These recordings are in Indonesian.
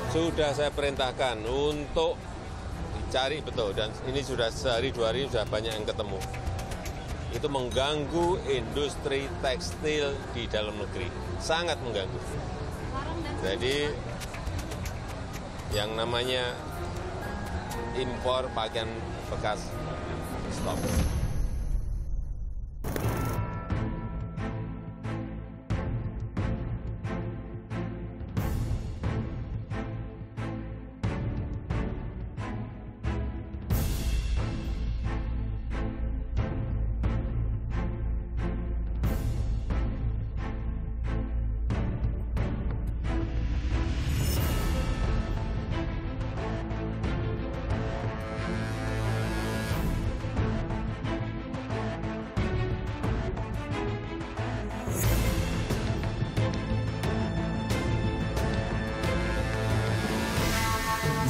Sudah saya perintahkan untuk dicari betul, dan ini sudah sehari dua hari sudah banyak yang ketemu. Itu mengganggu industri tekstil di dalam negeri, sangat mengganggu. Jadi yang namanya impor pakaian bekas stop.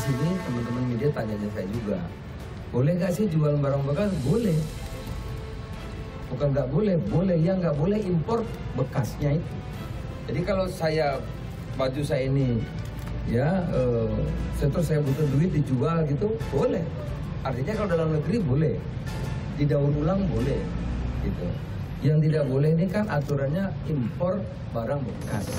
Sini teman-teman media tanya saya juga, boleh nggak sih jual barang bekas? Boleh, bukan nggak boleh, boleh. Yang nggak boleh impor bekasnya itu. Jadi kalau baju saya ini ya terus saya butuh duit dijual gitu, boleh. Artinya kalau dalam negeri boleh, didaur ulang boleh gitu. Yang tidak boleh ini kan aturannya impor barang bekas.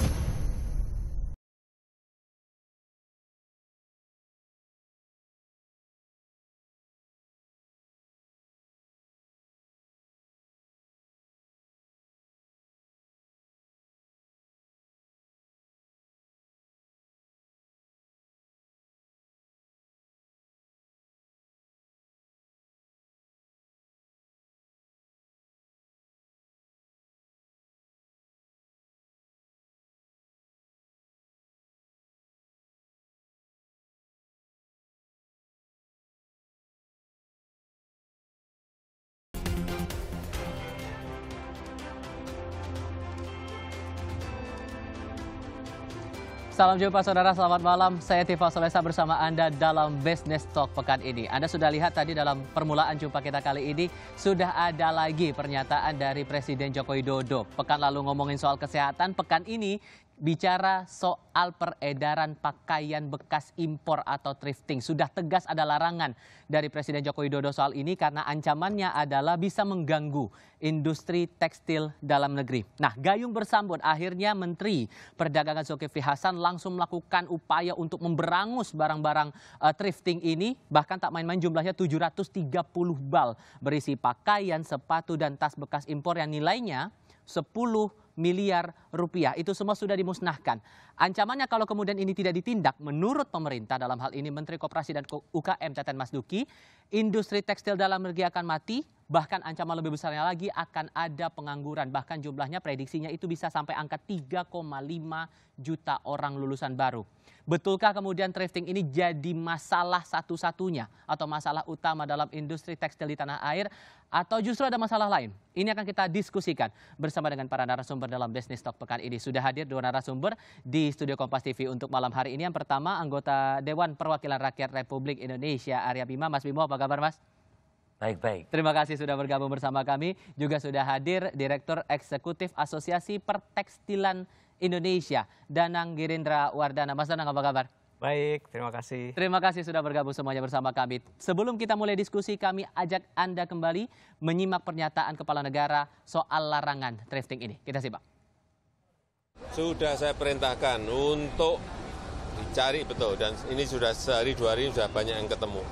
Salam jumpa saudara, selamat malam. Saya Tifa Solesa bersama Anda dalam Business Talk pekan ini. Anda sudah lihat tadi dalam permulaan jumpa kita kali ini, sudah ada lagi pernyataan dari Presiden Joko Widodo. Pekan lalu ngomongin soal kesehatan, pekan ini bicara soal peredaran pakaian bekas impor atau thrifting. Sudah tegas ada larangan dari Presiden Joko Widodo soal ini karena ancamannya adalah bisa mengganggu industri tekstil dalam negeri. Nah, gayung bersambut, akhirnya Menteri Perdagangan Zulkifli Hasan langsung melakukan upaya untuk memberangus barang-barang thrifting ini. Bahkan tak main-main jumlahnya 730 bal berisi pakaian, sepatu, dan tas bekas impor yang nilainya 10 miliar rupiah. Itu semua sudah dimusnahkan. Ancamannya kalau kemudian ini tidak ditindak, menurut pemerintah dalam hal ini Menteri Koperasi dan UKM Teten Mas Duki, industri tekstil dalam negeri akan mati, bahkan ancaman lebih besarnya lagi akan ada pengangguran. Bahkan jumlahnya prediksinya itu bisa sampai angka 3,5 juta orang lulusan baru. Betulkah kemudian thrifting ini jadi masalah satu-satunya atau masalah utama dalam industri tekstil di tanah air? Atau justru ada masalah lain? Ini akan kita diskusikan bersama dengan para narasumber dalam Business Talk pekan ini. Sudah hadir dua narasumber di Studio Kompas TV untuk malam hari ini. Yang pertama, anggota Dewan Perwakilan Rakyat Republik Indonesia, Arya Bima. Mas Bimo, apa kabar Mas? Baik-baik. Terima kasih sudah bergabung bersama kami. Juga sudah hadir Direktur Eksekutif Asosiasi Pertekstilan Indonesia, Danang Girindra Wardana. Mas Danang, apa kabar? Baik, terima kasih. Terima kasih sudah bergabung semuanya bersama kami. Sebelum kita mulai diskusi, kami ajak Anda kembali menyimak pernyataan Kepala Negara soal larangan thrifting ini. Kita simak. Sudah saya perintahkan untuk dicari betul, dan ini sudah sehari dua hari sudah banyak yang ketemu.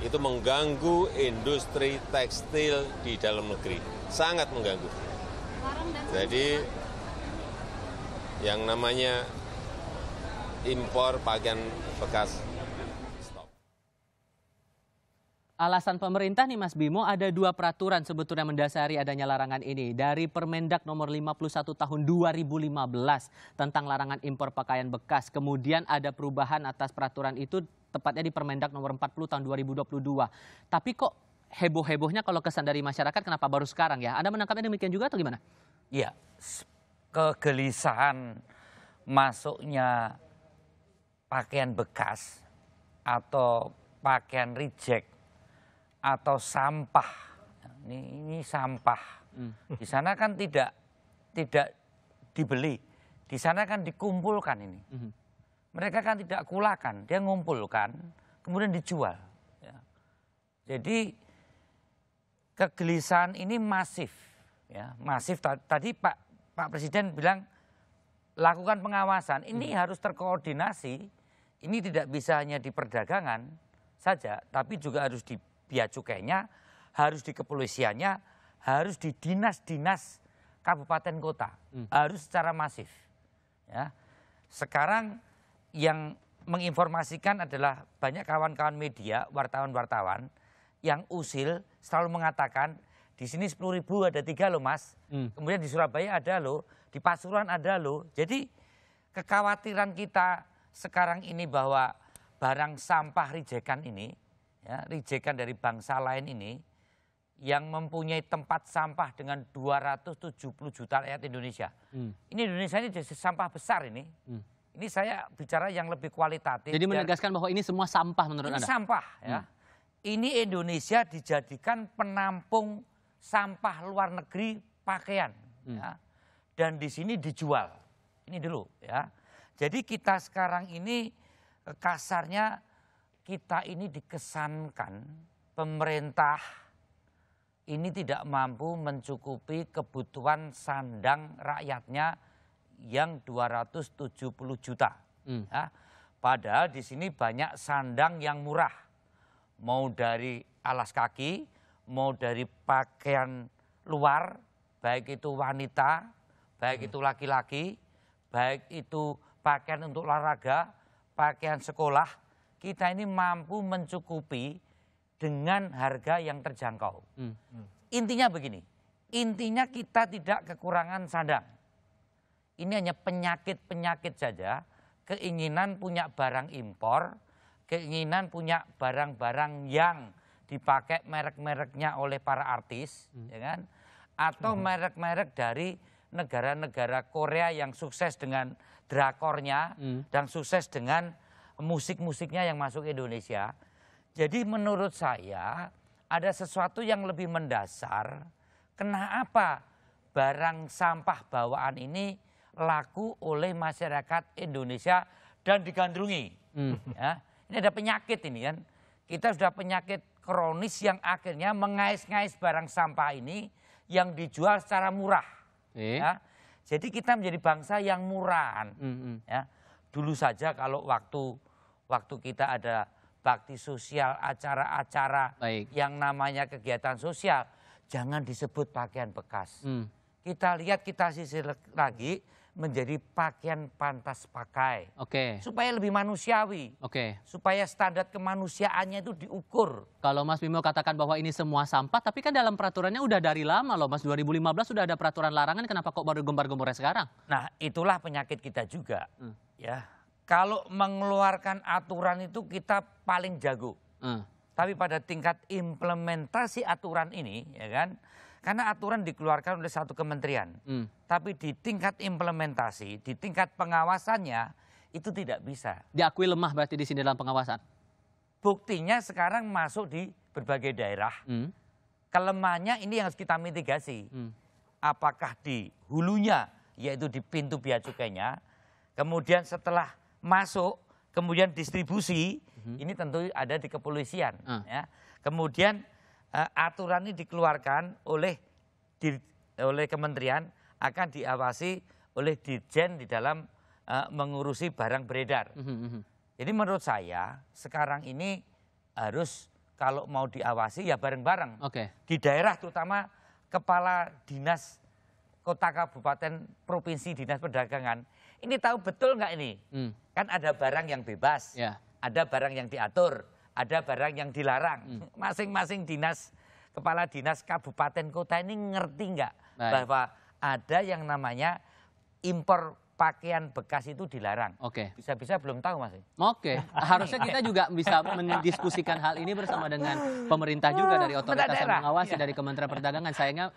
Itu mengganggu industri tekstil di dalam negeri, sangat mengganggu. Jadi yang namanya impor pakaian bekas stop. Alasan pemerintah nih Mas Bimo, ada dua peraturan sebetulnya mendasari adanya larangan ini. Dari Permendak nomor 51 tahun 2015 tentang larangan impor pakaian bekas. Kemudian ada perubahan atas peraturan itu tepatnya di Permendak nomor 40 tahun 2022. Tapi kok heboh-hebohnya kalau kesan dari masyarakat kenapa baru sekarang ya? Anda menangkapnya demikian juga atau gimana? Iya, kegelisahan masuknya pakaian bekas atau pakaian reject atau sampah. Ini sampah. Di sana kan tidak dibeli. Di sana kan dikumpulkan ini. mereka kan tidak kulakan, dia ngumpulkan, kemudian dijual. Ya. Jadi kegelisahan ini masif, ya, masif. Tadi Pak Presiden bilang lakukan pengawasan, ini harus terkoordinasi. Ini tidak bisa hanya di perdagangan saja, tapi juga harus di bea cukainya, harus di kepolisiannya, harus di dinas-dinas kabupaten kota, harus secara masif. Ya. Sekarang yang menginformasikan adalah banyak kawan-kawan media, wartawan-wartawan yang usil selalu mengatakan di sini 10.000 ada 3 loh Mas, kemudian di Surabaya ada loh, di Pasuruan ada loh. Jadi kekhawatiran kita sekarang ini bahwa barang sampah rijekan ini, ya, rijekan dari bangsa lain ini, yang mempunyai tempat sampah dengan 270 juta rakyat Indonesia. Ini Indonesia ini jadi sampah besar ini. Ini saya bicara yang lebih kualitatif. Jadi menegaskan bahwa ini semua sampah menurut ini Anda? Sampah ya. Ini Indonesia dijadikan penampung sampah luar negeri pakaian. Ya. Dan di sini dijual. Ini dulu ya. Jadi kita sekarang ini kasarnya kita ini dikesankan pemerintah ini tidak mampu mencukupi kebutuhan sandang rakyatnya yang 270 juta. Ya. Padahal di sini banyak sandang yang murah. Mau dari alas kaki, mau dari pakaian luar, baik itu wanita, baik itu laki-laki, baik itu pakaian untuk olahraga, pakaian sekolah, kita ini mampu mencukupi dengan harga yang terjangkau. Intinya begini, intinya kita tidak kekurangan sandang. Ini hanya penyakit-penyakit saja, keinginan punya barang impor, keinginan punya barang-barang yang dipakai merek-mereknya oleh para artis, ya kan? Atau merek-merek dari negara-negara Korea yang sukses dengan drakornya dan sukses dengan musik-musiknya yang masuk Indonesia. Jadi menurut saya ada sesuatu yang lebih mendasar. Kenapa barang sampah bawaan ini laku oleh masyarakat Indonesia dan digandrungi? Ya, ini ada penyakit ini kan. Kita sudah penyakit kronis yang akhirnya mengais-ngais barang sampah ini yang dijual secara murah. Ya. Jadi kita menjadi bangsa yang murahan. Ya. Dulu saja kalau waktu kita ada bakti sosial, acara-acara yang namanya kegiatan sosial, jangan disebut pakaian bekas. Kita lihat, kita sisir lagi menjadi pakaian pantas pakai. Supaya lebih manusiawi. Supaya standar kemanusiaannya itu diukur. Kalau Mas Bimo katakan bahwa ini semua sampah, tapi kan dalam peraturannya udah dari lama loh Mas, 2015 sudah ada peraturan larangan, kenapa kok baru gembar-gembornya sekarang? Nah itulah penyakit kita juga. Ya. Kalau mengeluarkan aturan itu kita paling jago. Tapi pada tingkat implementasi aturan ini, ya kan, karena aturan dikeluarkan oleh satu kementerian. Tapi di tingkat implementasi, di tingkat pengawasannya, itu tidak bisa. Diakui lemah berarti di sini dalam pengawasan? Buktinya sekarang masuk di berbagai daerah. Kelemahannya ini yang harus kita mitigasi. Apakah di hulunya, yaitu di pintu bea cukainya, kemudian setelah masuk, kemudian distribusi, ini tentu ada di kepolisian. Ya. Kemudian aturan ini dikeluarkan oleh kementerian, akan diawasi oleh Dirjen di dalam mengurusi barang beredar. Jadi menurut saya sekarang ini harus kalau mau diawasi ya bareng-bareng. Di daerah terutama kepala dinas kota kabupaten provinsi dinas perdagangan. Ini tahu betul nggak ini? Kan ada barang yang bebas, ada barang yang diatur, ada barang yang dilarang. Masing-masing dinas, kepala dinas kabupaten kota ini ngerti nggak bahwa ada yang namanya impor pakaian bekas itu dilarang. Bisa-bisa belum tahu Mas. Harusnya kita juga bisa mendiskusikan hal ini bersama dengan pemerintah juga dari otoritas yang mengawasi dari Kementerian Perdagangan. Sayangnya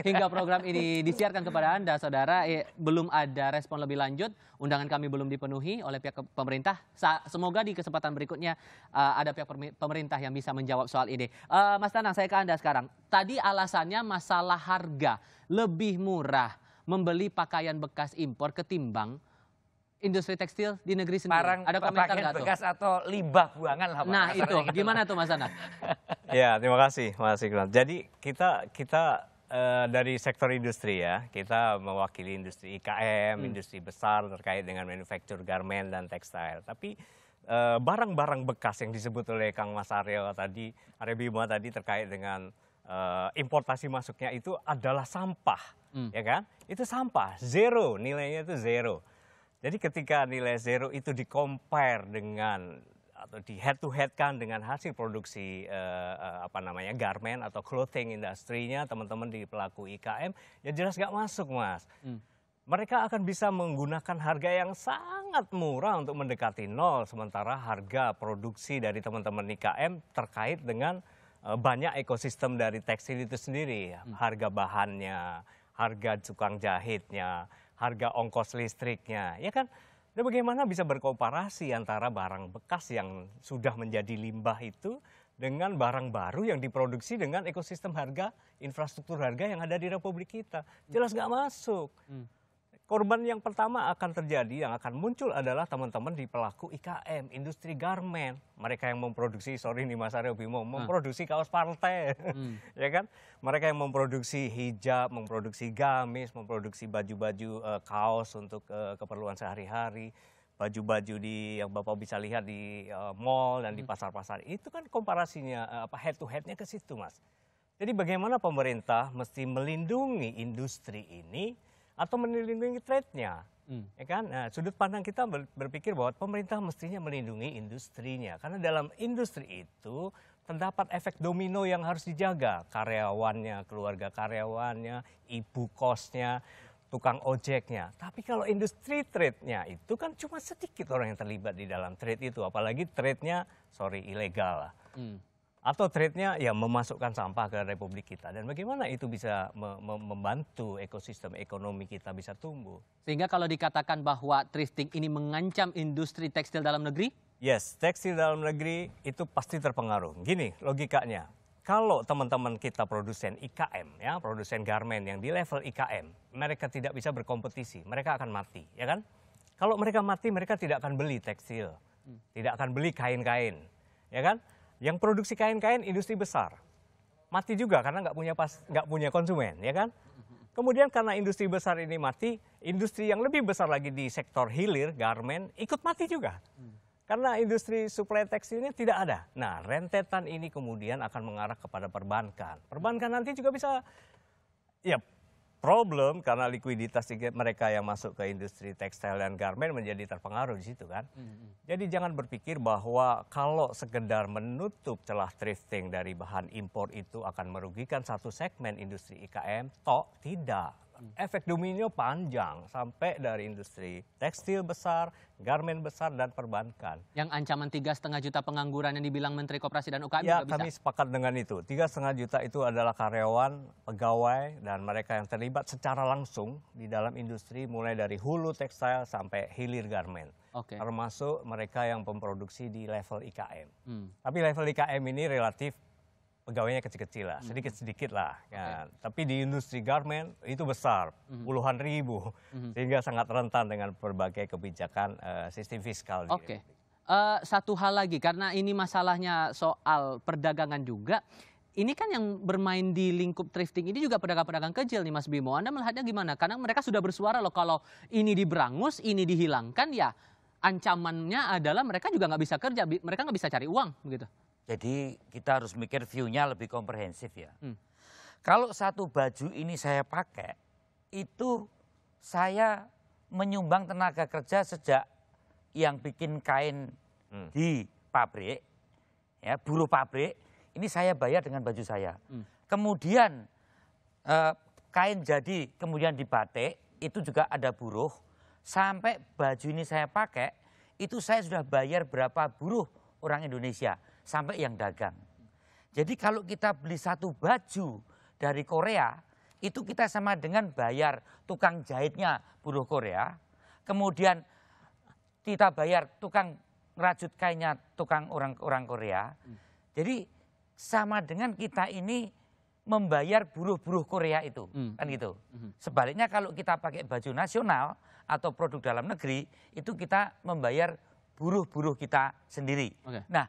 hingga program ini disiarkan kepada Anda, saudara, belum ada respon lebih lanjut. Undangan kami belum dipenuhi oleh pihak pemerintah. Semoga di kesempatan berikutnya ada pihak pemerintah yang bisa menjawab soal ini. Mas Danang, saya ke Anda sekarang. Tadi alasannya masalah harga lebih murah membeli pakaian bekas impor ketimbang industri tekstil di negeri sendiri? Barang Ada komentar pakaian nggak tuh? bekas atau limbah buangan lah Pak. Nah Kasarnya itu, gitu. gimana tuh Mas Anand? Ya, terima kasih Mas Iqbal. Jadi kita dari sektor industri ya, kita mewakili industri IKM, industri besar terkait dengan manufacture garment dan tekstil. Tapi barang-barang bekas yang disebut oleh Kang Mas Aryo Bima tadi terkait dengan importasi masuknya itu adalah sampah, ya kan? Itu sampah, zero, nilainya itu zero. Jadi ketika nilai zero itu di-compare dengan atau di head to head kan dengan hasil produksi garment atau clothing industrinya teman-teman di pelaku IKM, ya jelas nggak masuk Mas. Mereka akan bisa menggunakan harga yang sangat murah untuk mendekati nol, sementara harga produksi dari teman-teman IKM terkait dengan banyak ekosistem dari tekstil itu sendiri, harga bahannya, harga tukang jahitnya, harga ongkos listriknya, ya kan? Dan bagaimana bisa berkooperasi antara barang bekas yang sudah menjadi limbah itu dengan barang baru yang diproduksi dengan ekosistem harga, infrastruktur harga yang ada di Republik kita? Jelas nggak masuk. Korban yang pertama akan terjadi, yang akan muncul adalah teman-teman di pelaku IKM, industri garment. Mereka yang memproduksi, sorry nih Mas Aryo Bimo, memproduksi kaos partai, ya kan? Mereka yang memproduksi hijab, memproduksi gamis, memproduksi baju-baju kaos untuk keperluan sehari-hari, baju-baju yang Bapak bisa lihat di mall dan di pasar-pasar. Itu kan komparasinya, head to headnya ke situ Mas. Jadi bagaimana pemerintah mesti melindungi industri ini, atau melindungi trade-nya, ya kan? Nah, sudut pandang kita berpikir bahwa pemerintah mestinya melindungi industrinya, karena dalam industri itu terdapat efek domino yang harus dijaga, karyawannya, keluarga karyawannya, ibu kosnya, tukang ojeknya. Tapi kalau industri trade-nya itu kan cuma sedikit orang yang terlibat di dalam trade itu, apalagi trade-nya, ilegal lah. Atau trade-nya ya memasukkan sampah ke Republik kita. Dan bagaimana itu bisa membantu ekosistem ekonomi kita bisa tumbuh. Sehingga kalau dikatakan bahwa thrifting ini mengancam industri tekstil dalam negeri? Yes, tekstil dalam negeri itu pasti terpengaruh. Gini logikanya, kalau teman-teman kita produsen IKM, ya produsen garment yang di level IKM, mereka tidak bisa berkompetisi, mereka akan mati, ya kan? Kalau mereka mati, mereka tidak akan beli tekstil, tidak akan beli kain-kain, ya kan? Yang produksi kain-kain industri besar mati juga karena nggak punya konsumen, ya kan? Kemudian karena industri besar ini mati, industri yang lebih besar lagi di sektor hilir garment ikut mati juga, karena industri suplai tekstilnya tidak ada. Nah, rentetan ini kemudian akan mengarah kepada perbankan. Perbankan nanti juga bisa ya problem karena likuiditas mereka yang masuk ke industri tekstil dan garment menjadi terpengaruh di situ kan. Jadi jangan berpikir bahwa kalau sekedar menutup celah thrifting dari bahan impor itu akan merugikan satu segmen industri IKM, tidak. Efek domino panjang sampai dari industri tekstil besar, garment besar, dan perbankan. Yang ancaman 3,5 juta pengangguran yang dibilang Menteri Koperasi dan UKM Ya, juga bisa? kami sepakat dengan itu. 3,5 juta itu adalah karyawan, pegawai, dan mereka yang terlibat secara langsung di dalam industri mulai dari hulu tekstil sampai hilir garment. Termasuk mereka yang memproduksi di level IKM. Tapi level IKM ini relatif pegawainya kecil-kecil lah, sedikit-sedikit lah. Ya. Tapi di industri garment itu besar, puluhan ribu, sehingga sangat rentan dengan berbagai kebijakan sistem fiskal. Satu hal lagi, karena ini masalahnya soal perdagangan juga, ini kan yang bermain di lingkup thrifting ini juga pedagang-pedagang kecil nih Mas Bimo. Anda melihatnya gimana? Karena mereka sudah bersuara loh kalau ini diberangus, ini dihilangkan, ya ancamannya adalah mereka juga nggak bisa kerja, mereka nggak bisa cari uang begitu. Jadi kita harus mikir view-nya lebih komprehensif ya. Kalau satu baju ini saya pakai, itu saya menyumbang tenaga kerja sejak yang bikin kain di pabrik, ya buruh pabrik, ini saya bayar dengan baju saya. Kemudian kain jadi, kemudian dibatik, itu juga ada buruh. Sampai baju ini saya pakai, itu saya sudah bayar berapa buruh orang Indonesia. Sampai yang dagang. Jadi kalau kita beli satu baju dari Korea, itu kita sama dengan bayar tukang jahitnya buruh Korea. Kemudian kita bayar tukang rajut kainnya tukang orang Korea. Jadi sama dengan kita ini membayar buruh-buruh Korea itu, kan gitu. Sebaliknya kalau kita pakai baju nasional atau produk dalam negeri, itu kita membayar buruh-buruh kita sendiri. Nah,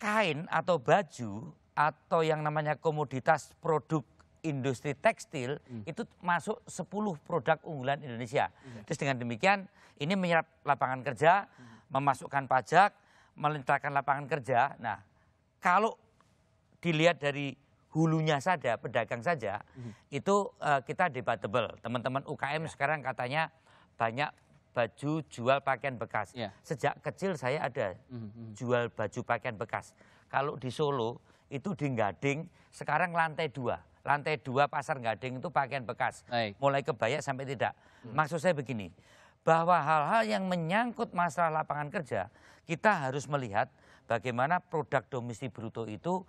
kain atau baju atau yang namanya komoditas produk industri tekstil itu masuk 10 produk unggulan Indonesia. Terus dengan demikian ini menyerap lapangan kerja, memasukkan pajak, menciptakan lapangan kerja. Nah, kalau dilihat dari hulunya saja, pedagang saja, itu kita debatable. Teman-teman UKM sekarang katanya banyak baju jual pakaian bekas. Sejak kecil saya ada jual baju pakaian bekas. Kalau di Solo itu di Gading, sekarang lantai 2. Lantai 2 pasar Gading itu pakaian bekas. Mulai kebaya sampai tidak. Maksud saya begini, bahwa hal-hal yang menyangkut masalah lapangan kerja, kita harus melihat bagaimana produk domestik bruto itu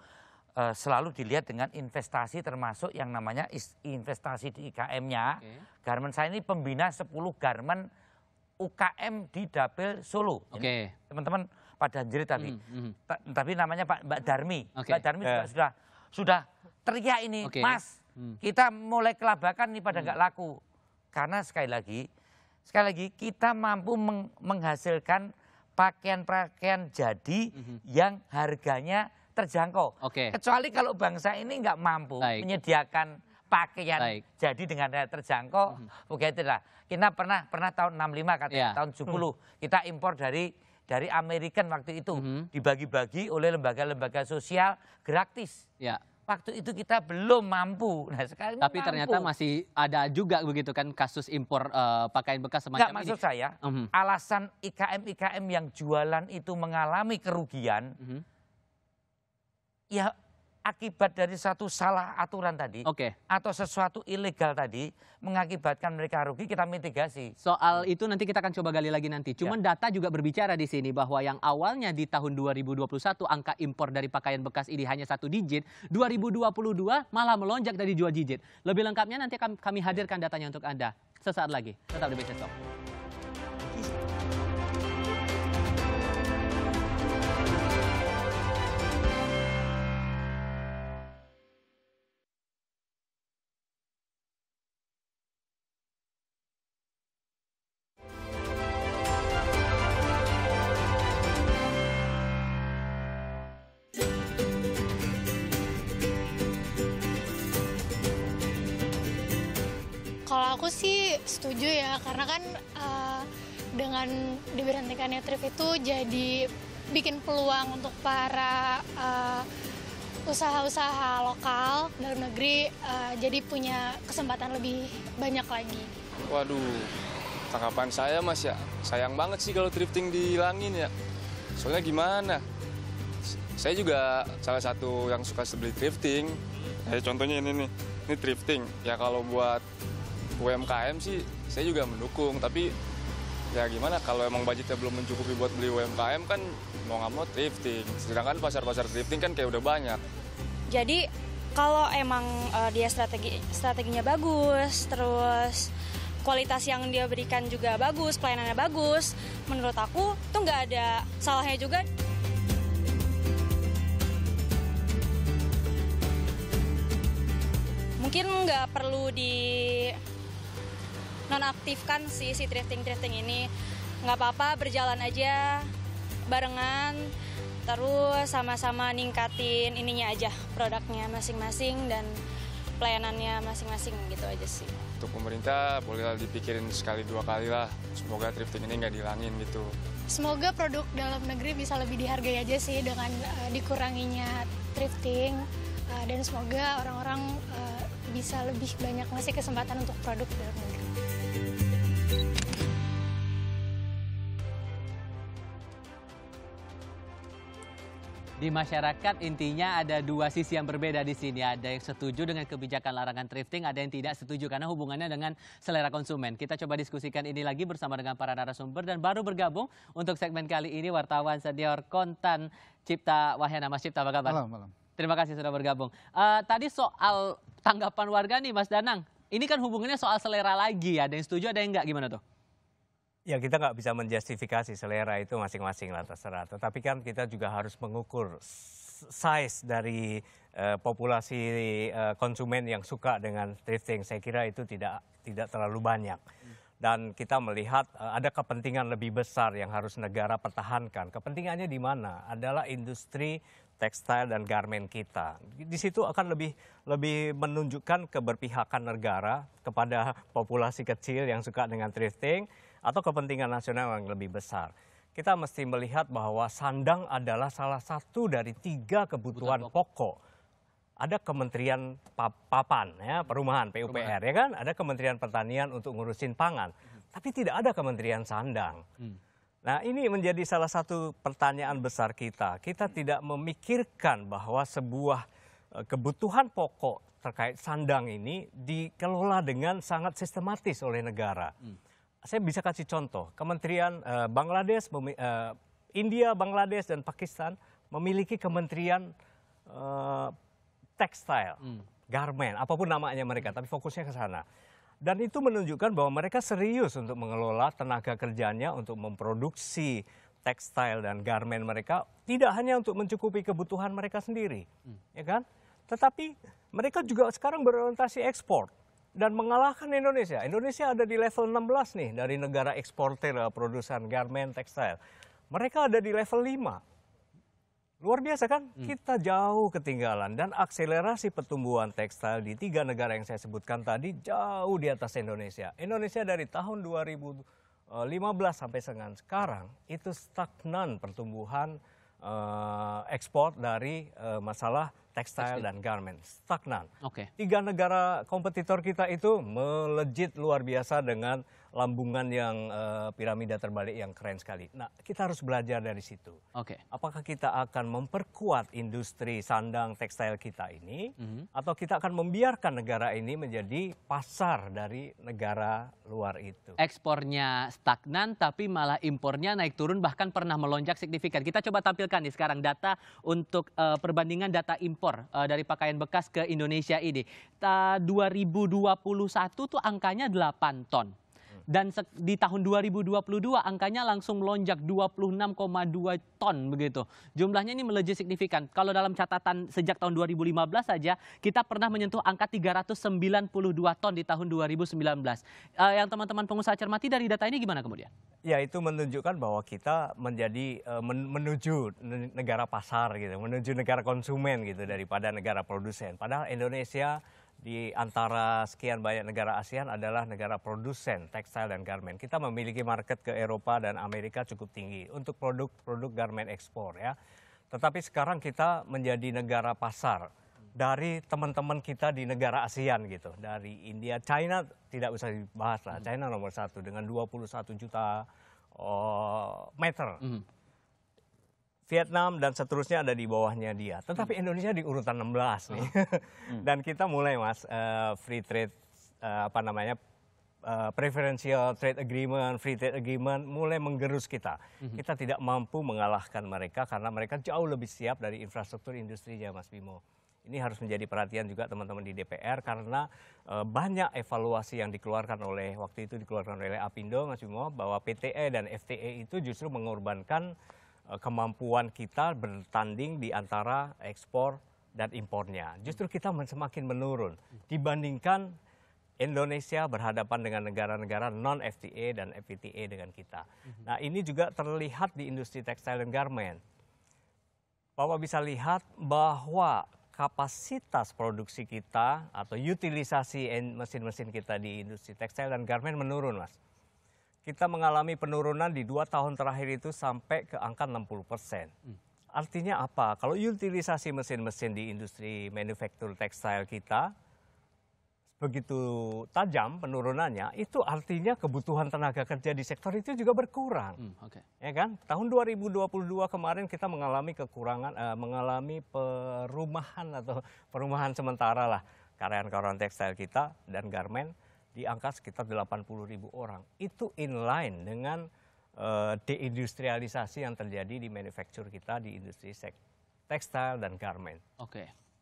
selalu dilihat dengan investasi, termasuk yang namanya investasi di IKM-nya. Garmen saya ini pembina 10 garmen UKM di Dapil Solo. Teman-teman pada jerit tadi. Tapi namanya Mbak Darmi. Mbak Darmi sudah teriak ini, Mas, kita mulai kelabakan nih pada nggak laku. Karena sekali lagi kita mampu menghasilkan pakaian-pakaian jadi yang harganya terjangkau. Kecuali kalau bangsa ini nggak mampu menyediakan pakaian jadi dengan harga terjangkau, begitulah. Kita pernah tahun 65 katanya, tahun 70 kita impor dari Amerika waktu itu dibagi-bagi oleh lembaga-lembaga sosial gratis. Waktu itu kita belum mampu. Nah, sekarang tapi mampu. Ternyata masih ada juga begitu kan kasus impor pakaian bekas semacam ini. Maksud saya, alasan IKM yang jualan itu mengalami kerugian, ya akibat dari satu salah aturan tadi, atau sesuatu ilegal tadi, mengakibatkan mereka rugi, kita mitigasi. Soal itu nanti kita akan coba gali lagi nanti. Cuman data juga berbicara di sini bahwa yang awalnya di tahun 2021 angka impor dari pakaian bekas ini hanya 1 digit, 2022 malah melonjak dari 2 digit. Lebih lengkapnya nanti kami hadirkan datanya untuk Anda sesaat lagi. Tetap di Business Talk. Kalau aku sih setuju ya, karena kan dengan diberhentikannya thrift itu jadi bikin peluang untuk para usaha-usaha lokal dalam negeri jadi punya kesempatan lebih banyak lagi. Waduh, tanggapan saya Mas ya, sayang banget sih kalau thrifting dihilangin ya. Soalnya gimana? Saya juga salah satu yang suka beli thrifting. Contohnya ini nih, ini thrifting. Ya kalau buat UMKM sih saya juga mendukung, tapi ya gimana kalau emang budgetnya belum mencukupi buat beli UMKM kan mau nggak mau thrifting. Sedangkan pasar-pasar thrifting kan kayak udah banyak. Jadi kalau emang dia strateginya bagus, terus kualitas yang dia berikan juga bagus, pelayanannya bagus, menurut aku tuh nggak ada salahnya juga. Mungkin nggak perlu di nonaktifkan si thrifting ini, nggak apa-apa, berjalan aja barengan, terus sama-sama ningkatin ininya aja, produknya masing-masing dan pelayanannya masing-masing gitu aja sih. Untuk pemerintah boleh dipikirin sekali 2 kali lah, semoga thrifting ini nggak dihilangin gitu. Semoga produk dalam negeri bisa lebih dihargai aja sih dengan dikuranginya thrifting, dan semoga orang-orang bisa lebih banyak ngasih kesempatan untuk produk dalam negeri. Di masyarakat intinya ada 2 sisi yang berbeda di sini. Ada yang setuju dengan kebijakan larangan thrifting, ada yang tidak setuju karena hubungannya dengan selera konsumen. Kita coba diskusikan ini lagi bersama dengan para narasumber dan baru bergabung untuk segmen kali ini wartawan senior Kontan Cipta Wahyana. Mas Cipta, apa kabar? Malam. Terima kasih sudah bergabung. Tadi soal tanggapan warga nih Mas Danang. Ini kan hubungannya soal selera lagi, ada yang setuju ada yang enggak, gimana tuh? Ya kita nggak bisa menjustifikasi selera itu masing-masing lah terserah. Tetapi kan kita juga harus mengukur size dari populasi konsumen yang suka dengan thrifting, saya kira itu tidak terlalu banyak. Dan kita melihat ada kepentingan lebih besar yang harus negara pertahankan. Kepentingannya di mana? Adalah industri tekstil dan garmen kita. Di situ akan lebih menunjukkan keberpihakan negara kepada populasi kecil yang suka dengan thrifting atau kepentingan nasional yang lebih besar. Kita mesti melihat bahwa sandang adalah salah satu dari 3 kebutuhan pokok. Ada Kementerian Papan, ya, Perumahan, PUPR, ya kan? Ada Kementerian Pertanian untuk ngurusin pangan, tapi tidak ada Kementerian Sandang. Nah, ini menjadi salah satu pertanyaan besar kita. Kita tidak memikirkan bahwa sebuah kebutuhan pokok terkait sandang ini dikelola dengan sangat sistematis oleh negara. Saya bisa kasih contoh, Kementerian Bangladesh, India, Bangladesh, dan Pakistan memiliki kementerian tekstil, garmen, apapun namanya mereka, tapi fokusnya ke sana. Dan itu menunjukkan bahwa mereka serius untuk mengelola tenaga kerjanya untuk memproduksi tekstil dan garmen mereka, tidak hanya untuk mencukupi kebutuhan mereka sendiri, ya kan? Tetapi mereka juga sekarang berorientasi ekspor dan mengalahkan Indonesia. Indonesia ada di level 16 nih dari negara eksportir produsen garmen tekstil. Mereka ada di level 5. Luar biasa kan? Kita jauh ketinggalan dan akselerasi pertumbuhan tekstil di 3 negara yang saya sebutkan tadi jauh di atas Indonesia. Indonesia dari tahun 2015 sampai dengan sekarang itu stagnan pertumbuhan ekspor dari masalah tekstil dan garmen, stagnan. 3 negara kompetitor kita itu melejit luar biasa dengan lambungan yang piramida terbalik yang keren sekali. Nah, kita harus belajar dari situ. Apakah kita akan memperkuat industri sandang tekstil kita ini, atau kita akan membiarkan negara ini menjadi pasar dari negara luar itu? Ekspornya stagnan, tapi malah impornya naik turun, bahkan pernah melonjak signifikan. Kita coba tampilkan nih sekarang data untuk perbandingan data impor dari pakaian bekas ke Indonesia ini. 2021 tuh angkanya 8 ton. Dan di tahun 2022 angkanya langsung melonjak 26,2 ton begitu. Jumlahnya ini melejit signifikan. Kalau dalam catatan sejak tahun 2015 saja kita pernah menyentuh angka 392 ton di tahun 2019. Yang teman-teman pengusaha cermati dari data ini gimana kemudian? Ya, itu menunjukkan bahwa kita menjadi menuju negara pasar gitu, menuju negara konsumen gitu daripada negara produsen. Padahal Indonesia di antara sekian banyak negara ASEAN adalah negara produsen tekstil dan garmen. Kita memiliki market ke Eropa dan Amerika cukup tinggi untuk produk-produk garmen ekspor ya. Tetapi sekarang kita menjadi negara pasar dari teman-teman kita di negara ASEAN gitu. Dari India, China tidak usah dibahas lah. China nomor 1 dengan 21 juta meter. Vietnam dan seterusnya ada di bawahnya dia. Tetapi Indonesia di urutan 16 nih. Dan kita mulai Mas free trade preferential trade agreement, free trade agreement mulai menggerus kita. Kita tidak mampu mengalahkan mereka karena mereka jauh lebih siap dari infrastruktur industrinya Mas Bimo. Ini harus menjadi perhatian juga teman-teman di DPR karena banyak evaluasi yang dikeluarkan waktu itu dikeluarkan oleh Apindo Mas Bimo bahwa PTE dan FTE itu justru mengorbankan kemampuan kita bertanding di antara ekspor dan impornya. Justru kita semakin menurun dibandingkan Indonesia berhadapan dengan negara-negara non-FTA dan FTA dengan kita. Nah, ini juga terlihat di industri tekstil dan garmen. Bapak bisa lihat bahwa kapasitas produksi kita atau utilisasi mesin-mesin kita di industri tekstil dan garmen menurun, Mas. Kita mengalami penurunan di 2 tahun terakhir itu sampai ke angka 60%. Artinya apa? Kalau utilisasi mesin-mesin di industri manufaktur tekstil kita begitu tajam penurunannya, itu artinya kebutuhan tenaga kerja di sektor itu juga berkurang. Ya kan? Tahun 2022 kemarin kita mengalami kekurangan, mengalami perumahan sementara lah karyawan-karyawan tekstil kita dan garmen di angka sekitar 80.000 orang. Itu inline dengan deindustrialisasi yang terjadi di manufaktur kita di industri tekstil dan garmen.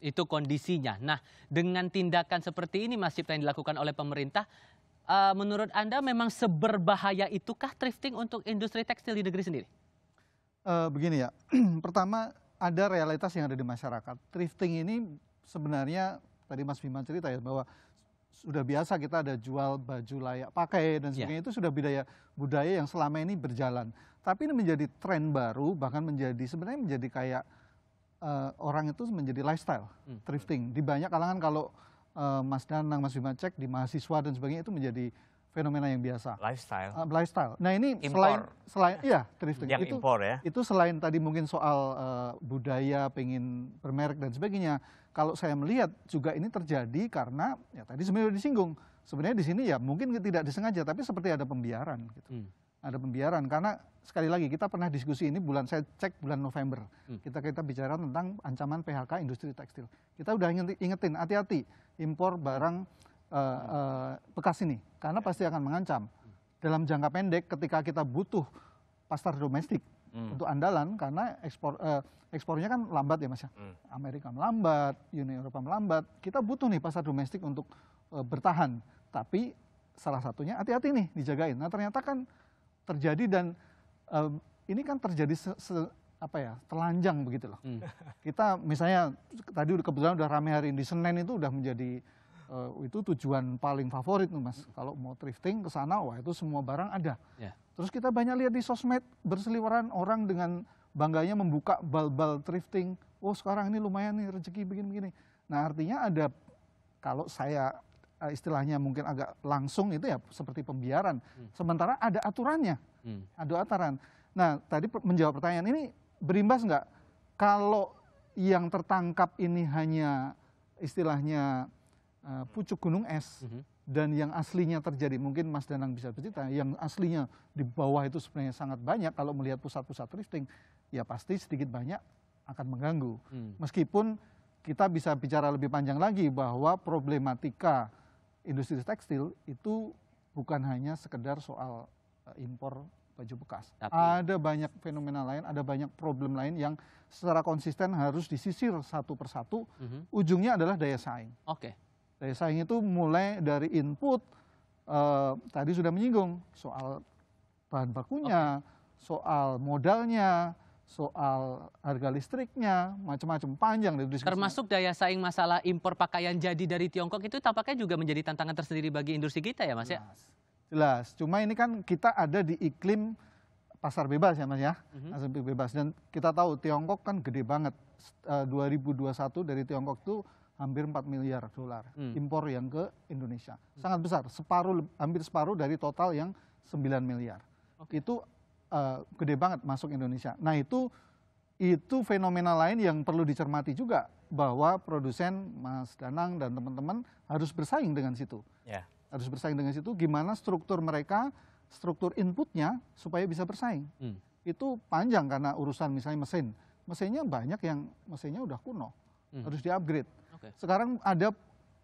Itu kondisinya. Nah, dengan tindakan seperti ini Mas Cipta yang dilakukan oleh pemerintah, menurut Anda memang seberbahaya itukah thrifting untuk industri tekstil di negeri sendiri? Begini ya, pertama ada realitas yang ada di masyarakat. Thrifting ini sebenarnya tadi Mas Bima cerita ya bahwa sudah biasa kita ada jual baju layak pakai dan sebagainya, itu sudah budaya yang selama ini berjalan. Tapi ini menjadi tren baru, bahkan sebenarnya menjadi kayak orang itu menjadi lifestyle thrifting. Di banyak kalangan kalau Mas Danang, Mas Bima cek di mahasiswa dan sebagainya itu menjadi fenomena yang biasa. Lifestyle. Nah ini selain thrifting yang itu impor ya. Itu selain tadi mungkin soal budaya, pengen bermerek dan sebagainya. Kalau saya melihat juga ini terjadi karena ya tadi sebenarnya disinggung. Sebenarnya di sini ya mungkin tidak disengaja, tapi seperti ada pembiaran gitu. Ada pembiaran karena sekali lagi kita pernah diskusi ini saya cek bulan November. Kita bicara tentang ancaman PHK industri tekstil. Kita udah ingetin hati-hati impor barang bekas ini karena pasti akan mengancam. Dalam jangka pendek ketika kita butuh pasar domestik untuk andalan karena ekspornya kan lambat ya Mas ya. Amerika melambat, Uni Eropa melambat. Kita butuh nih pasar domestik untuk bertahan. Tapi salah satunya hati-hati nih dijagain. Nah ternyata kan terjadi dan ini kan terjadi telanjang begitu loh. Kita misalnya tadi kebetulan udah rame hari ini di Senen itu udah menjadi itu tujuan paling favorit nih Mas. Kalau mau thrifting ke sana, wah itu semua barang ada. Terus kita banyak lihat di sosmed berseliweran orang dengan bangganya membuka bal-bal thrifting. Oh sekarang ini lumayan nih rezeki begini-begini. Nah artinya ada, kalau saya istilahnya mungkin agak langsung itu ya seperti pembiaran. Sementara ada aturannya. Ada aturan. Nah tadi menjawab pertanyaan ini berimbas nggak? Kalau yang tertangkap ini hanya istilahnya pucuk gunung es dan yang aslinya terjadi, mungkin Mas Danang bisa bercerita, yang aslinya di bawah itu sebenarnya sangat banyak. Kalau melihat pusat-pusat thrifting, ya pasti sedikit banyak akan mengganggu. Meskipun kita bisa bicara lebih panjang lagi bahwa problematika industri tekstil itu bukan hanya sekedar soal impor baju bekas. Ada banyak fenomena lain, ada banyak problem lain yang secara konsisten harus disisir satu persatu. Ujungnya adalah daya saing. Daya saing itu mulai dari input, tadi sudah menyinggung soal bahan bakunya, soal modalnya, soal harga listriknya, macam-macam panjang dari diskusi. Termasuk daya saing masalah impor pakaian jadi dari Tiongkok itu tampaknya juga menjadi tantangan tersendiri bagi industri kita ya Mas ya? Jelas, cuma ini kan kita ada di iklim pasar bebas ya Mas ya, pasar bebas. Dan kita tahu Tiongkok kan gede banget, 2021 dari Tiongkok itu hampir 4 miliar dolar impor yang ke Indonesia. Sangat besar, hampir separuh dari total yang 9 miliar. Itu gede banget masuk Indonesia. Nah itu fenomena lain yang perlu dicermati juga, bahwa produsen Mas Danang dan teman-teman harus bersaing dengan situ. Harus bersaing dengan situ, gimana struktur mereka, struktur inputnya supaya bisa bersaing. Itu panjang karena urusan misalnya mesinnya banyak yang mesinnya udah kuno, harus di-upgrade. Sekarang ada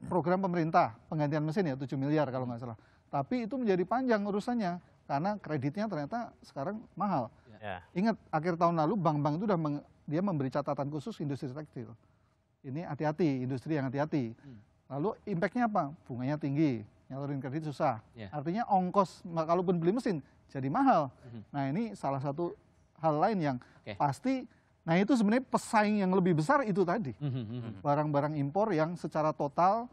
program pemerintah penggantian mesin ya 7 miliar kalau nggak salah. Tapi itu menjadi panjang urusannya karena kreditnya ternyata sekarang mahal. Ingat akhir tahun lalu bank-bank itu dia memberi catatan khusus industri tekstil. Ini hati-hati, industri yang hati-hati. Lalu impactnya apa? Bunganya tinggi, nyalurin kredit susah. Artinya ongkos kalaupun beli mesin jadi mahal. Nah ini salah satu hal lain yang pasti. Nah itu sebenarnya pesaing yang lebih besar itu tadi. Barang-barang impor yang secara total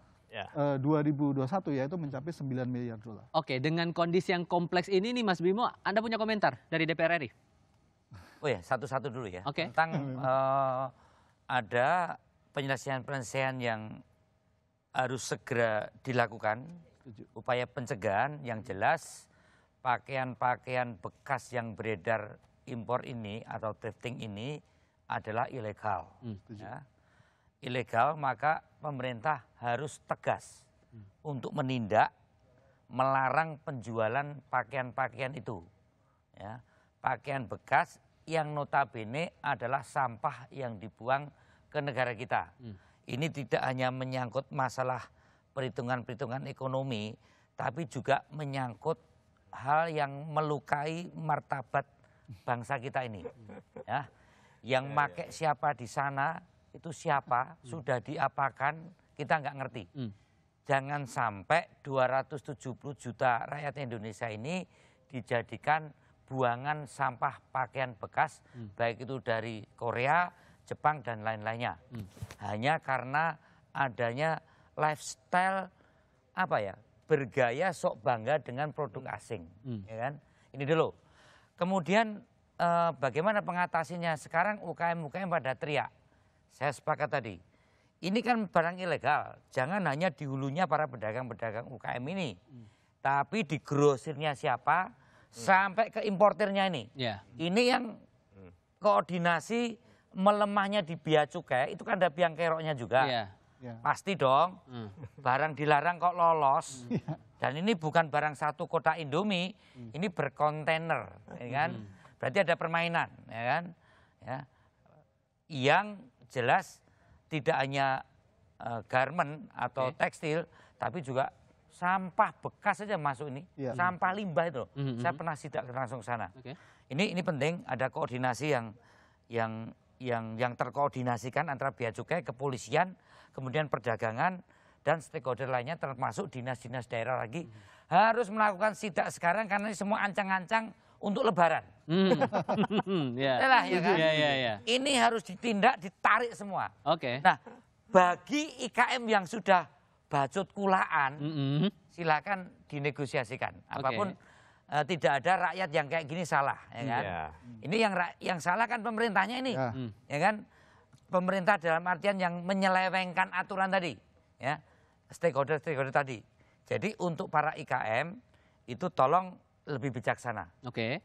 2021 yaitu mencapai 9 miliar dolar. Oke, dengan kondisi yang kompleks ini nih Mas Bimo, Anda punya komentar dari DPR RI? Oh ya, satu-satu dulu ya. Tentang ada penyelesaian-penyelesaian yang harus segera dilakukan. Upaya pencegahan yang jelas, pakaian-pakaian bekas yang beredar impor ini atau thrifting ini adalah ilegal. Ilegal, maka pemerintah harus tegas untuk menindak, melarang penjualan pakaian-pakaian itu. Pakaian bekas yang notabene adalah sampah yang dibuang ke negara kita. Ini tidak hanya menyangkut masalah perhitungan-perhitungan ekonomi, tapi juga menyangkut hal yang melukai martabat bangsa kita ini. Yang make siapa di sana, itu siapa, sudah diapakan, kita nggak ngerti. Jangan sampai 270 juta rakyat Indonesia ini dijadikan buangan sampah pakaian bekas, baik itu dari Korea, Jepang dan lain-lainnya. Hanya karena adanya lifestyle bergaya sok bangga dengan produk asing, ya kan? Ini dulu. Kemudian bagaimana pengatasinya? Sekarang UKM pada teriak. Saya sepakat tadi. Ini kan barang ilegal, jangan hanya di hulunya para pedagang-pedagang UKM ini. Tapi di grosirnya siapa, sampai ke importernya ini. Ini yang koordinasi melemahnya di bea cukai, itu kan ada biang keroknya juga. Pasti dong, barang dilarang kok lolos. Dan ini bukan barang satu kotak Indomie, ini berkontainer, ya kan? Berarti ada permainan, ya kan? Ya. Yang jelas tidak hanya garment atau tekstil, tapi juga sampah bekas saja masuk ini, sampah limbah itu. Saya pernah sidak langsung ke sana. Ini penting, ada koordinasi yang terkoordinasikan antara bea cukai, kepolisian, kemudian perdagangan dan stakeholder lainnya, termasuk dinas-dinas daerah lagi harus melakukan sidak sekarang karena ini semua ancang-ancang untuk Lebaran. Ini harus ditindak, ditarik semua. Nah, bagi IKM yang sudah bacot kulaan, silakan dinegosiasikan. Apapun tidak ada rakyat yang kayak gini salah, ya kan? Ini yang salah kan pemerintahnya ini, ya kan? Pemerintah dalam artian yang menyelewengkan aturan tadi, ya, stakeholder tadi. Jadi untuk para IKM itu tolong lebih bijaksana.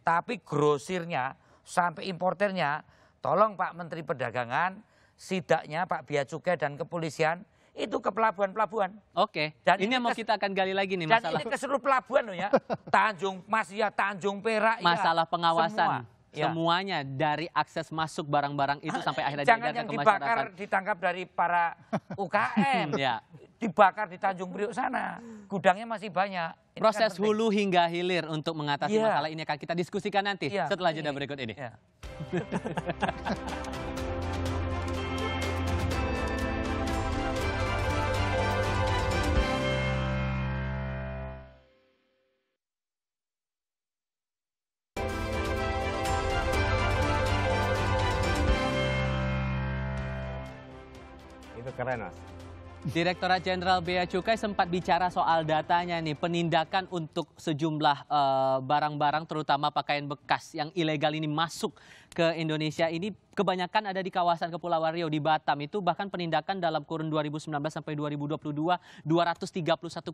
Tapi grosirnya sampai importernya, tolong Pak Menteri Perdagangan, sidaknya Pak Bea Cukai dan Kepolisian itu ke pelabuhan-pelabuhan. Dan ini yang mau kita akan gali lagi nih masalah. Dan ini ke seluruh pelabuhan loh ya. Tanjung Mas ya, Tanjung Perak ya. Masalah pengawasan. Semua. Semuanya dari akses masuk barang-barang itu sampai akhirnya jangan diedarkan yang ke dibakar masyarakat. ditangkap dari para UKM. Dibakar di Tanjung Priok sana. Gudangnya masih banyak. Ini Proses kan hulu hingga hilir untuk mengatasi masalah ini akan kita diskusikan nanti setelah jeda berikut ini. Itu keren, Mas. Direktorat Jenderal Bea Cukai sempat bicara soal datanya nih, penindakan untuk sejumlah barang-barang terutama pakaian bekas yang ilegal ini masuk ke Indonesia ini kebanyakan ada di kawasan Kepulauan Riau di Batam. Itu bahkan penindakan dalam kurun 2019 sampai 2022 231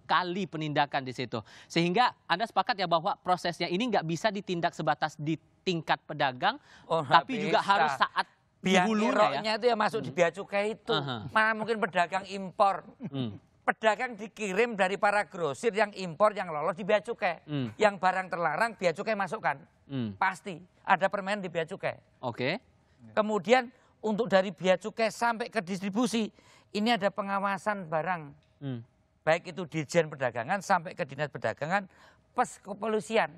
kali penindakan di situ. Sehingga Anda sepakat ya bahwa prosesnya ini nggak bisa ditindak sebatas di tingkat pedagang, tapi juga harus saat biang keroknya itu ya masuk di bea cukai itu. Mana mungkin pedagang impor. Pedagang dikirim dari para grosir yang impor yang lolos di bea cukai. Yang barang terlarang bea cukai masukkan. Pasti ada permainan di bea cukai. Kemudian untuk dari bea cukai sampai ke distribusi, ini ada pengawasan barang. Baik itu Dirjen Perdagangan sampai ke Dinas Perdagangan plus kepolisian.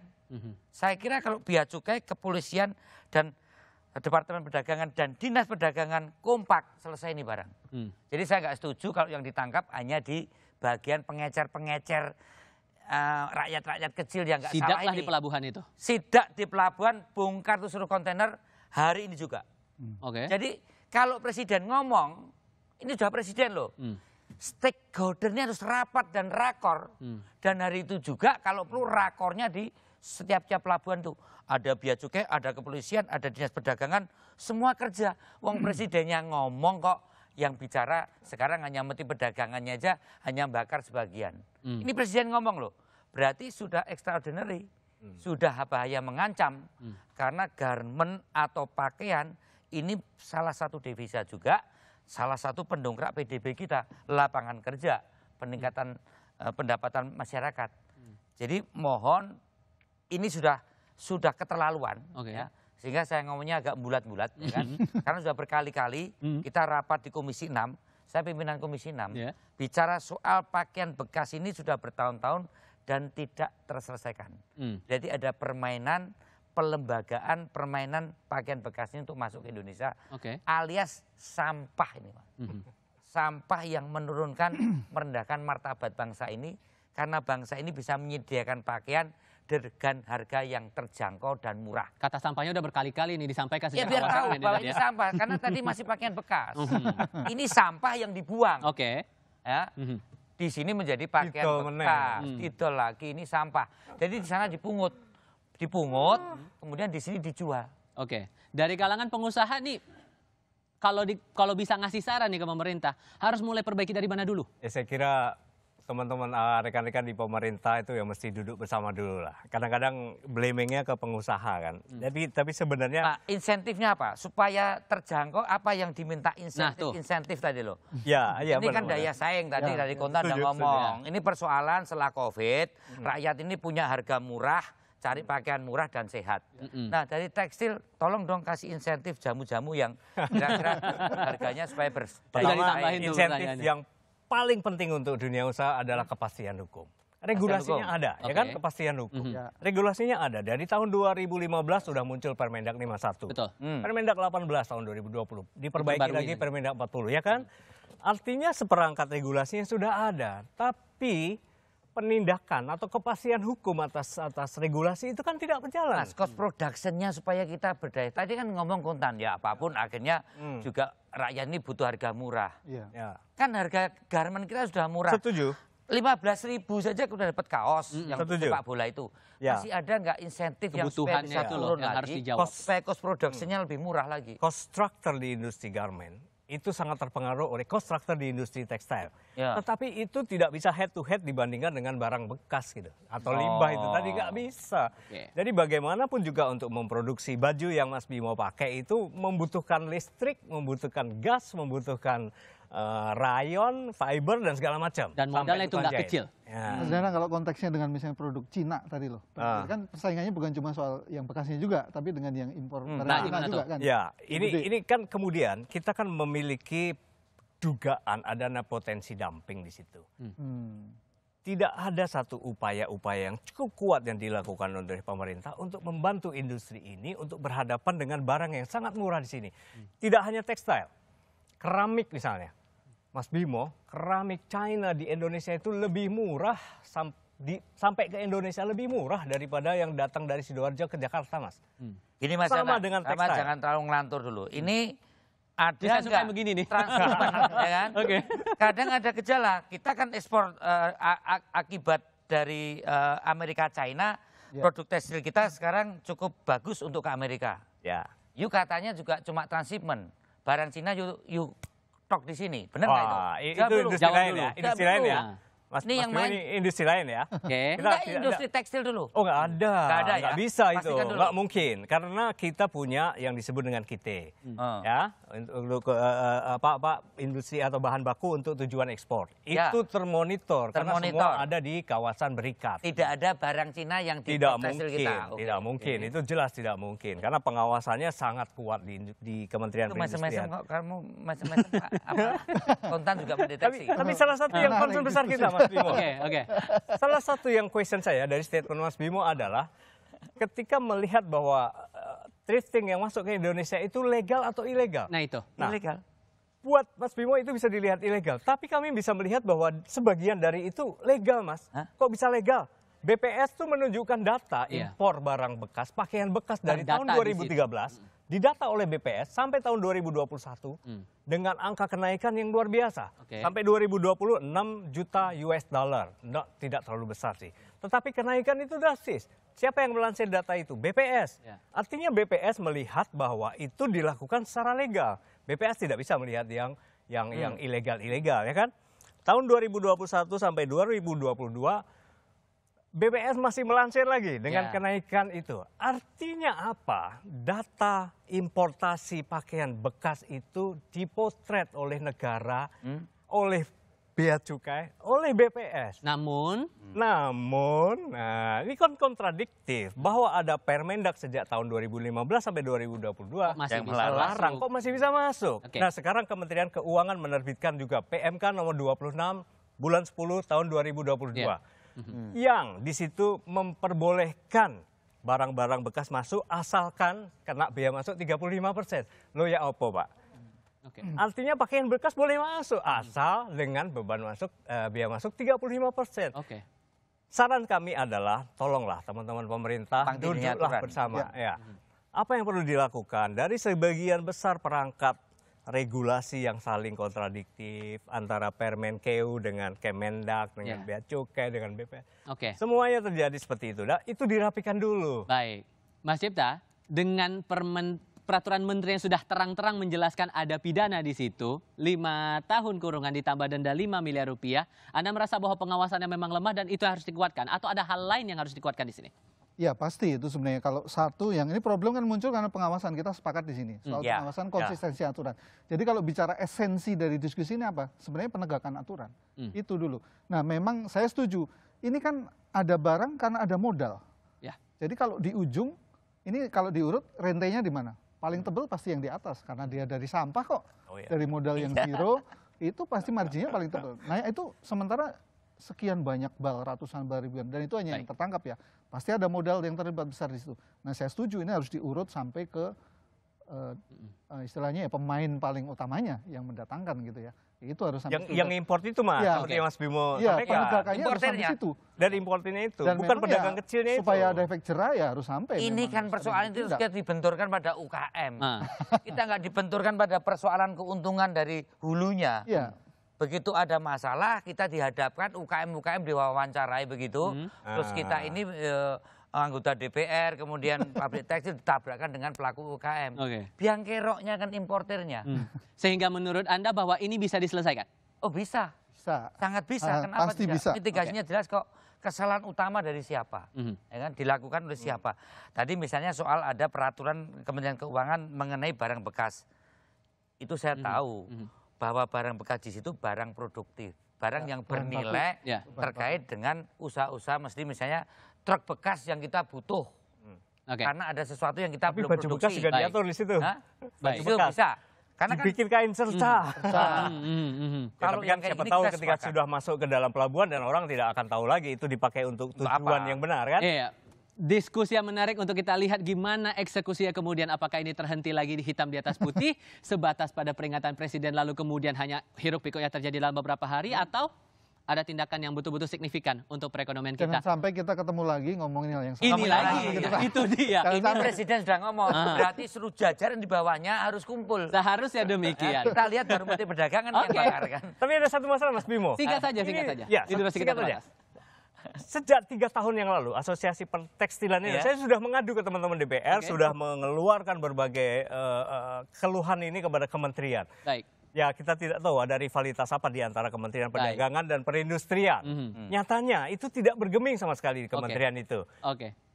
Saya kira kalau bea cukai, kepolisian dan Departemen Perdagangan dan Dinas Perdagangan kompak selesai ini barang. Jadi saya nggak setuju kalau yang ditangkap hanya di bagian pengecer-pengecer rakyat-rakyat kecil yang nggak salah ini. Sidaklah di pelabuhan itu. Sidak di pelabuhan, bongkar tuh seluruh kontainer hari ini juga. Jadi kalau presiden ngomong, ini sudah presiden loh. Stakeholdernya harus rapat dan rakor. Dan hari itu juga kalau perlu rakornya di setiap pelabuhan tuh. Ada bea cukai, ada kepolisian, ada dinas perdagangan, semua kerja. Wong presidennya ngomong kok, yang bicara sekarang hanya menteri perdagangannya aja, hanya bakar sebagian. Ini presiden ngomong loh, berarti sudah extraordinary, sudah bahaya mengancam. Karena garment atau pakaian ini salah satu devisa juga, salah satu pendongkrak PDB kita, lapangan kerja, peningkatan pendapatan masyarakat. Jadi mohon, ini sudah keterlaluan, ya. Sehingga saya ngomongnya agak bulat-bulat, ya kan? Karena sudah berkali-kali kita rapat di Komisi 6, saya pimpinan Komisi 6, bicara soal pakaian bekas ini sudah bertahun-tahun dan tidak terselesaikan. Jadi ada permainan, pelembagaan, permainan pakaian bekas ini untuk masuk ke Indonesia, alias sampah ini, Pak. Sampah yang menurunkan, merendahkan martabat bangsa ini, karena bangsa ini bisa menyediakan pakaian dengan harga yang terjangkau dan murah. Kata sampahnya udah berkali-kali nih disampaikan Ya sejak biar awal tahu kan, bahwa Dad, ini ya? sampah, karena tadi masih pakaian bekas. Ini sampah yang dibuang. Oke. Ya. Di sini menjadi pakaian Didol meneh. bekas, didol lagi, ini sampah. Jadi di sana dipungut, kemudian di sini dijual. Oke. Dari kalangan pengusaha nih, kalau bisa ngasih saran nih ke pemerintah, harus mulai perbaiki dari mana dulu? Ya saya kira teman-teman rekan-rekan di pemerintah itu ya mesti duduk bersama dulu lah. Kadang-kadang blamingnya ke pengusaha kan. Jadi tapi sebenarnya Nah, insentifnya apa? Supaya terjangkau apa yang diminta insentif tadi loh. ya Ini kan daya saing tadi dari Kontan udah Setuju, ngomong. Ini persoalan setelah COVID, rakyat ini punya harga murah, cari pakaian murah dan sehat. Nah dari tekstil tolong dong kasih insentif jamu-jamu yang kira-kira harganya supaya berdaya pertama ditambahin tuh insentif pertanyaannya. yang paling penting untuk dunia usaha adalah kepastian hukum. Regulasinya ada, ya kan, kepastian hukum. Regulasinya ada. Dari tahun 2015 sudah muncul Permendak 51. Betul. Permendak 18 tahun 2020. Diperbaiki lagi Permendak 40, ya kan? Artinya seperangkat regulasinya sudah ada. Tapi penindakan atau kepastian hukum atas regulasi itu kan tidak berjalan. Mas, cost production-nya supaya kita berdaya. Tadi kan ngomong Kontan, ya apapun akhirnya juga rakyat ini butuh harga murah. Ya. Kan harga garmen kita sudah murah. Setuju. 15.000 saja udah dapat kaos yang Setuju. sepak bola itu. Ya. Masih ada nggak insentif yang supaya Kebutuhannya bisa itu loh turun yang harus lagi, dijawab. supaya cost production-nya lebih murah lagi. Cost structure di industri garment itu sangat terpengaruh oleh cost structure di industri tekstil. Ya. Tetapi itu tidak bisa head to head dibandingkan dengan barang bekas gitu. Atau limbah itu tadi nggak bisa. Oke. Jadi bagaimanapun juga untuk memproduksi baju yang Mas Bimo pakai itu membutuhkan listrik, membutuhkan gas, membutuhkan rayon, fiber dan segala macam. Dan modalnya itu nggak jahit. kecil. Ya. Mas Dana, kalau konteksnya dengan misalnya produk Cina tadi loh, kan persaingannya bukan cuma soal yang bekasnya juga, tapi dengan yang impor dari Cina gimana juga tuh? kan. Ya, ini kan kemudian kita kan memiliki dugaan adanya potensi dumping di situ. Tidak ada satu upaya-upaya yang cukup kuat yang dilakukan oleh pemerintah untuk membantu industri ini untuk berhadapan dengan barang yang sangat murah di sini. Tidak hanya tekstil, keramik misalnya. Mas Bimo, keramik China di Indonesia itu lebih murah sampai ke Indonesia lebih murah daripada yang datang dari Sidoarjo ke Jakarta, Mas. Ini Mas Sama Dana, dengan sama tekstil. jangan terlalu ngelantur dulu. Ini ada Bisa suka nggak begini nih. transshipment, ya kan? Oke. Kadang ada gejala. Kita kan ekspor akibat dari Amerika China, produk tekstil kita sekarang cukup bagus untuk ke Amerika. Ya. Yuk katanya juga cuma transshipment. Barang Cina yuk tok di sini. Benar nggak itu? Wah, Jawab itu dulu. industri Jawab lain dulu. ya. Industri Jawab lain dulu. ya. Mas Ini yang Bimo main- ini industri lain ya. Oke. Enggak, tidak- industri tekstil dulu. Oh nggak ada, Nggak ada ya? nggak bisa itu, Pastikan dulu. nggak mungkin. Karena kita punya yang disebut dengan KITE, ya, untuk industri atau bahan baku untuk tujuan ekspor. Ya. Itu termonitor, karena Termonitor. semua ada di kawasan berikat. Tidak ada barang Cina yang di Tidak tekstil mungkin, kita. Oke. tidak mungkin. Itu jelas tidak mungkin. Karena pengawasannya sangat kuat di Kementerian Itu Perindustrian. macam-macam kok kamu macam-macam apa? Kontan juga mendeteksi. Tapi salah satu yang concern besar kita, Mas Bimo. Oke. Salah satu yang question saya dari statement Mas Bimo adalah ketika melihat bahwa thrifting yang masuk ke Indonesia itu legal atau ilegal. Nah itu. Nah, Ilegal. buat Mas Bimo itu bisa dilihat ilegal. Tapi kami bisa melihat bahwa sebagian dari itu legal, Mas. Hah? Kok bisa legal? BPS tuh menunjukkan data Iya. impor barang bekas, pakaian bekas dari tahun Terdata di 2013. Didata oleh BPS sampai tahun 2021 dengan angka kenaikan yang luar biasa. Oke. Sampai 2020 6 juta US dollar. Tidak terlalu besar sih. Tetapi kenaikan itu drastis. Siapa yang melansir data itu? BPS. Ya. Artinya BPS melihat bahwa itu dilakukan secara legal. BPS tidak bisa melihat yang ilegal-ilegal, ya kan? Tahun 2021 sampai 2022 BPS masih melansir lagi dengan Ya. kenaikan itu. Artinya apa? Data importasi pakaian bekas itu dipotret oleh negara, oleh bea cukai, oleh BPS. Namun, Nah ini kan kontradiktif bahwa ada Permendak sejak tahun 2015 sampai 2022 Kok masih yang bisa melarang, masuk? kok masih bisa masuk. Oke. Nah sekarang Kementerian Keuangan menerbitkan juga PMK nomor 26 bulan 10 tahun 2022 Iya. yang di situ memperbolehkan barang-barang bekas masuk asalkan kena biaya masuk 35%. Loh ya apa Pak? oke. Artinya pakaian bekas boleh masuk asal dengan beban masuk biaya masuk 35%. Oke. Saran kami adalah tolonglah teman-teman pemerintah duduklah bersama. Ya. Apa yang perlu dilakukan? Dari sebagian besar perangkat regulasi yang saling kontradiktif antara Permenkeu dengan Kemendak, dengan Bea Cukai, dengan BPN. Semuanya terjadi seperti itu. Nah, itu dirapikan dulu. Baik. Mas Cipta, dengan peraturan menteri yang sudah terang-terang menjelaskan ada pidana di situ, 5 tahun kurungan ditambah denda 5 miliar rupiah, Anda merasa bahwa pengawasannya memang lemah dan itu harus dikuatkan? Atau ada hal lain yang harus dikuatkan di sini? Ya pasti itu sebenarnya. Kalau satu yang ini problem kan muncul karena pengawasan, kita sepakat di sini soal pengawasan konsistensi aturan. Jadi kalau bicara esensi dari diskusi ini apa? Sebenarnya penegakan aturan. Itu dulu. Nah memang saya setuju. Ini kan ada barang karena ada modal. Jadi kalau di ujung ini kalau diurut rentenya di mana? Paling tebal pasti yang di atas karena dia dari sampah kok. Dari modal yang zero itu pasti marginnya paling tebal. Nah itu sementara sekian banyak bal, ratusan bal, ribuan, dan itu hanya yang tertangkap ya. Pasti ada modal yang terlibat besar di situ. Nah saya setuju ini harus diurut sampai ke istilahnya ya pemain paling utamanya yang mendatangkan gitu ya. Itu harus sampai yang import itu mah, seperti Mas Bimo sampaikan. Importernya itu. Dan importernya itu, dan bukan pedagang kecilnya itu. Supaya ada efek jerah ya harus sampai. Ini kan persoalan itu kita dibenturkan pada UKM. Kita nggak dibenturkan pada persoalan keuntungan dari hulunya. Begitu ada masalah, kita dihadapkan UKM-UKM diwawancarai begitu. Terus kita ini anggota DPR, kemudian pabrik tekstil ditabrakkan dengan pelaku UKM. Biang keroknya kan importernya. Sehingga menurut Anda bahwa ini bisa diselesaikan? Oh bisa. Sangat bisa. Kenapa pasti tidak? Bisa. Mitigasinya jelas kok. Kesalahan utama dari siapa? Ya kan? Dilakukan oleh siapa? Tadi misalnya soal ada peraturan Kementerian Keuangan mengenai barang bekas. Itu saya tahu. Bahwa barang bekas di situ barang produktif, barang yang bernilai terkait dengan usaha-usaha, mesti misalnya truk bekas yang kita butuh, karena ada sesuatu yang kita belum produksi. Baju bekas juga diatur di situ. Baju bekas bisa. Karena dibikin kain serta. Kalau yang siapa tahu ketika sudah masuk ke dalam pelabuhan dan orang tidak akan tahu lagi itu dipakai untuk tujuan yang benar kan? Diskusi yang menarik untuk kita lihat gimana eksekusinya kemudian, apakah ini terhenti lagi di hitam di atas putih sebatas pada peringatan presiden lalu kemudian hanya hiruk pikuk yang terjadi dalam beberapa hari, atau ada tindakan yang betul-betul signifikan untuk perekonomian kita. Jangan sampai kita ketemu lagi ngomongin hal yang sama. Ini lagi, itu dia. Ini presiden sudah ngomong, berarti seluruh jajaran di bawahnya harus kumpul. Seharusnya demikian. Kita lihat baru Menteri Perdagangan yang bakar kan. Tapi ada satu masalah Mas Bimo. Singkat saja. Ya, singkat saja. Sejak 3 tahun yang lalu, Asosiasi Pertekstilan ini, saya sudah mengadu ke teman-teman DPR, sudah mengeluarkan berbagai keluhan ini kepada kementerian. Ya kita tidak tahu ada rivalitas apa di antara Kementerian Perdagangan dan Perindustrian. Nyatanya itu tidak bergeming sama sekali di kementerian itu.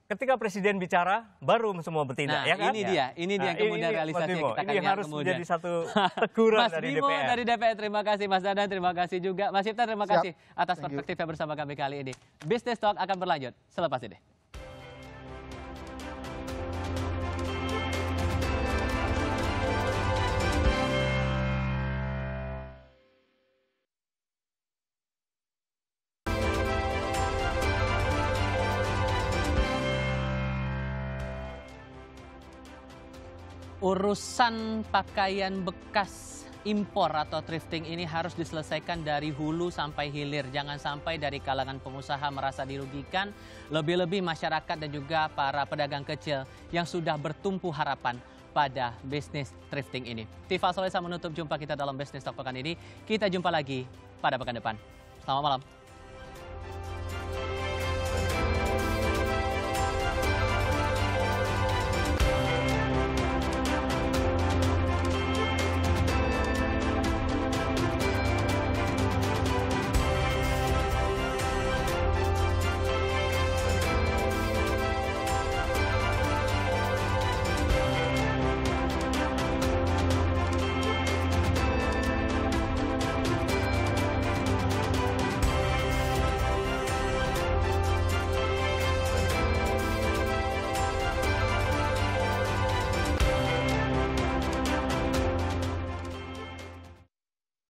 Ketika presiden bicara, baru semua bertindak, ya kan? Ini dia kemudian realisasi yang kita akan lihat harus kemudian. menjadi satu teguran dari DPR. Mas Bimo dari DPR, terima kasih. Mas Dadan, terima kasih juga. Mas Cipta, terima kasih atas perspektifnya bersama kami kali ini. Business Talk akan berlanjut selepas ini. Urusan pakaian bekas impor atau thrifting ini harus diselesaikan dari hulu sampai hilir. Jangan sampai dari kalangan pengusaha merasa dirugikan, lebih-lebih masyarakat dan juga para pedagang kecil yang sudah bertumpu harapan pada bisnis thrifting ini. Tifa Solesa menutup jumpa kita dalam Business Talk pekan ini. Kita jumpa lagi pada pekan depan. Selamat malam.